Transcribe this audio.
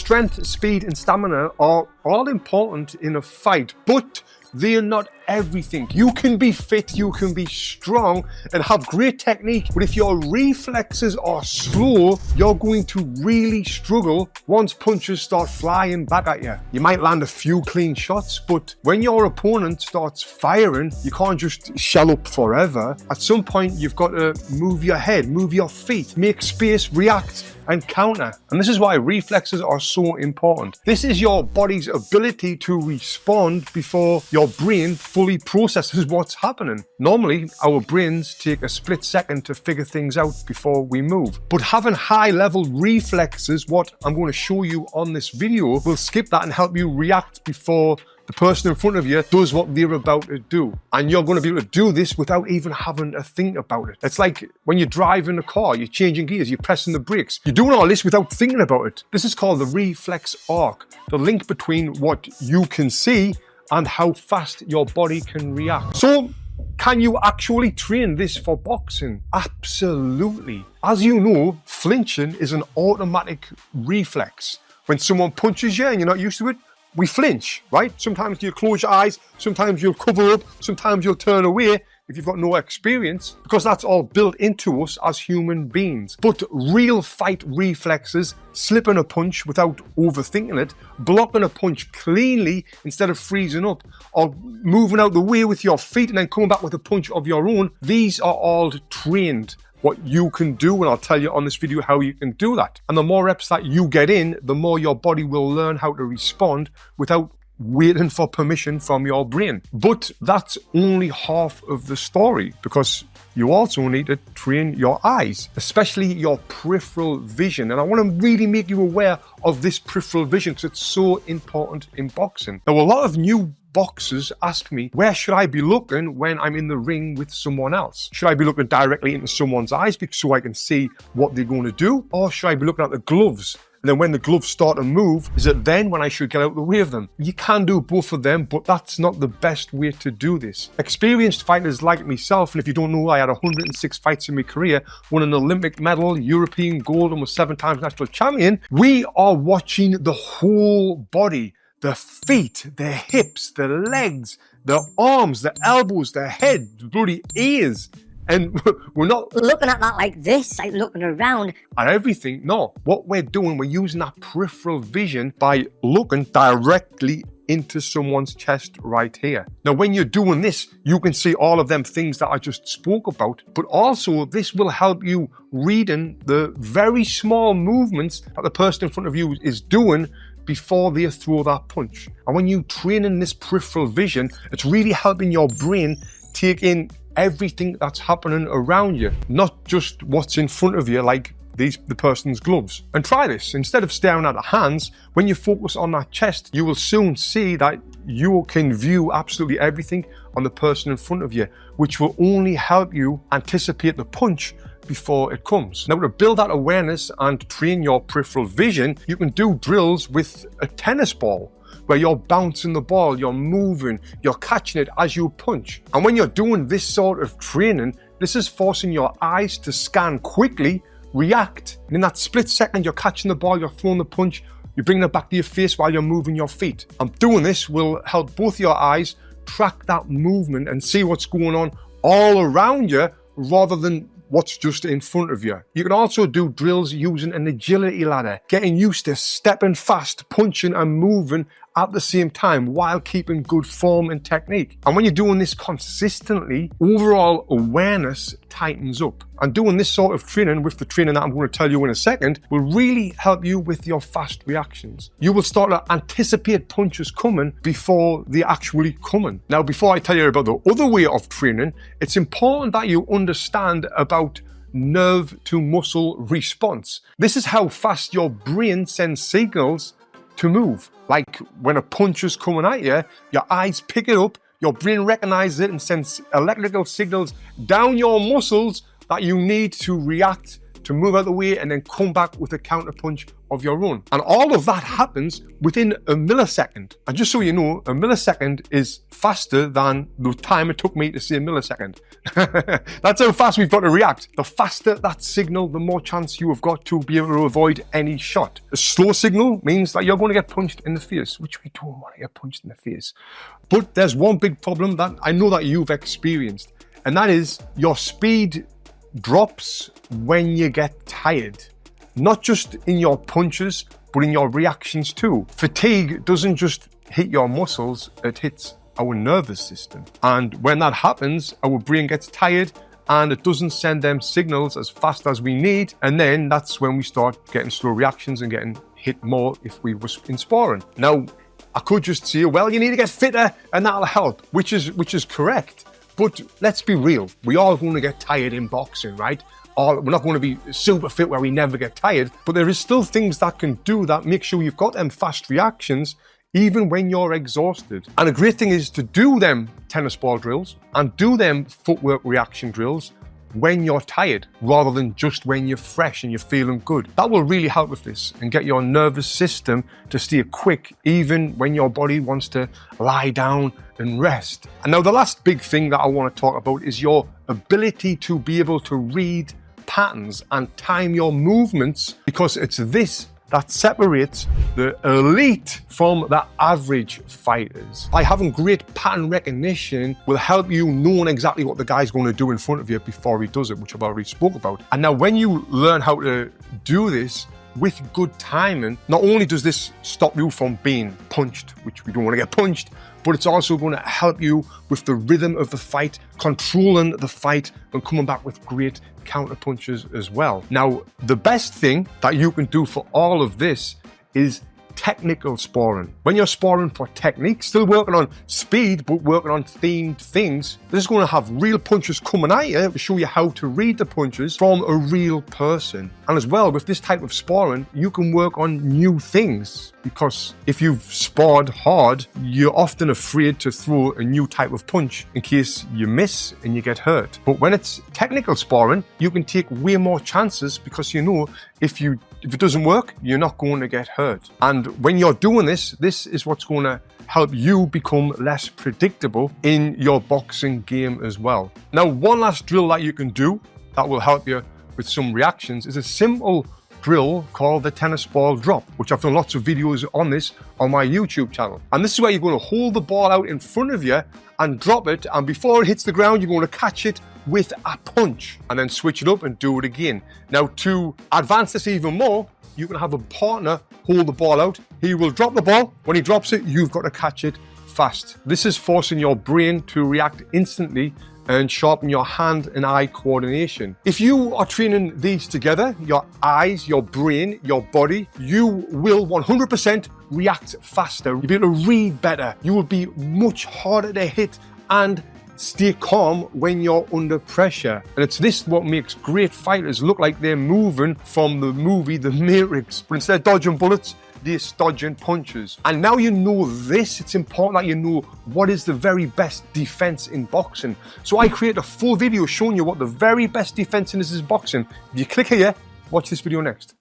Strength, speed, and stamina are all important in a fight, but they are not everything. You can be fit, you can be strong, and have great technique, but if your reflexes are slow, you're going to really struggle once punches start flying back at you. You might land a few clean shots, but when your opponent starts firing, you can't just shell up forever. At some point, you've got to move your head, move your feet, make space, react, and counter. And this is why reflexes are so important. This is your body's ability to respond before your brain fully processes what's happening. Normally, our brains take a split second to figure things out before we move. But having high-level reflexes, what I'm going to show you on this video, will skip that and help you react before the person in front of you does what they're about to do. And you're going to be able to do this without even having to think about it. It's like when you're driving a car, you're changing gears, you're pressing the brakes. You're doing all this without thinking about it. This is called the reflex arc, the link between what you can see and how fast your body can react. So, can you actually train this for boxing? Absolutely. As you know, flinching is an automatic reflex. When someone punches you and you're not used to it, we flinch, right? Sometimes you'll close your eyes, sometimes you'll cover up, sometimes you'll turn away if you've got no experience, because that's all built into us as human beings. But real fight reflexes, slipping a punch without overthinking it, blocking a punch cleanly instead of freezing up, or moving out the way with your feet and then coming back with a punch of your own, these are all trained. What you can do, and I'll tell you on this video how you can do that. And the more reps that you get in, the more your body will learn how to respond without waiting for permission from your brain. But that's only half of the story, because you also need to train your eyes, especially your peripheral vision. And I want to really make you aware of this peripheral vision because it's so important in boxing. Now, a lot of new boxers ask me, where should I be looking when I'm in the ring with someone else? Should I be looking directly into someone's eyes so I can see what they're going to do? Or should I be looking at the gloves? And then when the gloves start to move, is it then when I should get out of the way of them? You can do both of them, but that's not the best way to do this. Experienced fighters like myself, and if you don't know, I had 106 fights in my career, won an Olympic medal, European gold, and was 7 times national champion. We are watching the whole body. The feet, the hips, the legs, the arms, the elbows, the head, the bloody ears. And we're not looking at that like this, like looking around at everything. No, what we're doing, we're using that peripheral vision by looking directly into someone's chest right here. Now, when you're doing this, you can see all of them things that I just spoke about, but also this will help you reading the very small movements that the person in front of you is doing before they throw that punch. And when you train in this peripheral vision, it's really helping your brain take in everything that's happening around you, not just what's in front of you, like the person's gloves. And try this. Instead of staring at the hands, when you focus on that chest, you will soon see that you can view absolutely everything on the person in front of you, which will only help you anticipate the punch before it comes. Now, to build that awareness and train your peripheral vision, you can do drills with a tennis ball, where you're bouncing the ball, you're moving, you're catching it as you punch. And when you're doing this sort of training, this is forcing your eyes to scan quickly, react, and in that split second you're catching the ball, you're throwing the punch, you're bringing it back to your face while you're moving your feet. And doing this will help both your eyes track that movement and see what's going on all around you rather than what's just in front of you. You can also do drills using an agility ladder, getting used to stepping fast, punching and moving at the same time while keeping good form and technique. And when you're doing this consistently, overall awareness tightens up. And doing this sort of training with the training that I'm going to tell you in a second will really help you with your fast reactions. You will start to anticipate punches coming before they actually coming. Now, before I tell you about the other way of training, it's important that you understand about nerve to muscle response. This is how fast your brain sends signals to move. Like when a punch is coming at you, your eyes pick it up, your brain recognizes it and sends electrical signals down your muscles that you need to react to move out of the way and then come back with a counter punch of your own. And all of that happens within a millisecond. And just so you know, a millisecond is faster than the time it took me to say a millisecond. That's how fast we've got to react. The faster that signal, the more chance you have got to be able to avoid any shot. A slow signal means that you're going to get punched in the face, which we don't want to get punched in the face. But there's one big problem that I know that you've experienced, and that is your speed drops when you get tired. Not just in your punches, but in your reactions too. Fatigue doesn't just hit your muscles, it hits our nervous system. And when that happens, our brain gets tired and it doesn't send them signals as fast as we need. And then that's when we start getting slow reactions and getting hit more if we were in sparring. Now, I could just say, well, you need to get fitter and that'll help, which is correct. But let's be real, we are going to get tired in boxing, right? We're not going to be super fit where we never get tired, but there is still things that can do that, make sure you've got them fast reactions even when you're exhausted. And a great thing is to do them tennis ball drills and do them footwork reaction drills when you're tired rather than just when you're fresh and you're feeling good. That will really help with this and get your nervous system to stay quick even when your body wants to lie down and rest. And now the last big thing that I want to talk about is your ability to be able to read patterns and time your movements, because it's this that separates the elite from the average fighters. By having great pattern recognition will help you knowing exactly what the guy's going to do in front of you before he does it, which I've already spoke about. And now when you learn how to do this with good timing, not only does this stop you from being punched, which we don't want to get punched, but it's also going to help you with the rhythm of the fight, controlling the fight, and coming back with great counter punches as well. Now, the best thing that you can do for all of this is technical sparring. When you're sparring for technique, still working on speed, but working on themed things, this is going to have real punches coming at you to show you how to read the punches from a real person. And as well, with this type of sparring, you can work on new things, because if you've sparred hard, you're often afraid to throw a new type of punch in case you miss and you get hurt. But when it's technical sparring, you can take way more chances, because you know if it doesn't work, you're not going to get hurt. And when you're doing this, this is what's going to help you become less predictable in your boxing game as well. Now, one last drill that you can do that will help you with some reactions is a simple drill called the tennis ball drop, which I've done lots of videos on this on my YouTube channel. And this is where you're going to hold the ball out in front of you and drop it, and before it hits the ground, you're going to catch it with a punch and then switch it up and do it again. Now, to advance this even more, you can have a partner hold the ball out. He will drop the ball. When he drops it, you've got to catch it fast. This is forcing your brain to react instantly and sharpen your hand and eye coordination. If you are training these together, your eyes, your brain, your body, you will 100% react faster. You'll be able to read better. You will be much harder to hit and stay calm when you're under pressure. And it's this what makes great fighters look like they're moving from the movie The Matrix, but instead of dodging bullets, they're dodging punches. And now you know this, it's important that you know what is the very best defense in boxing. So I created a full video showing you what the very best defense in is boxing. If you click here, watch this video next.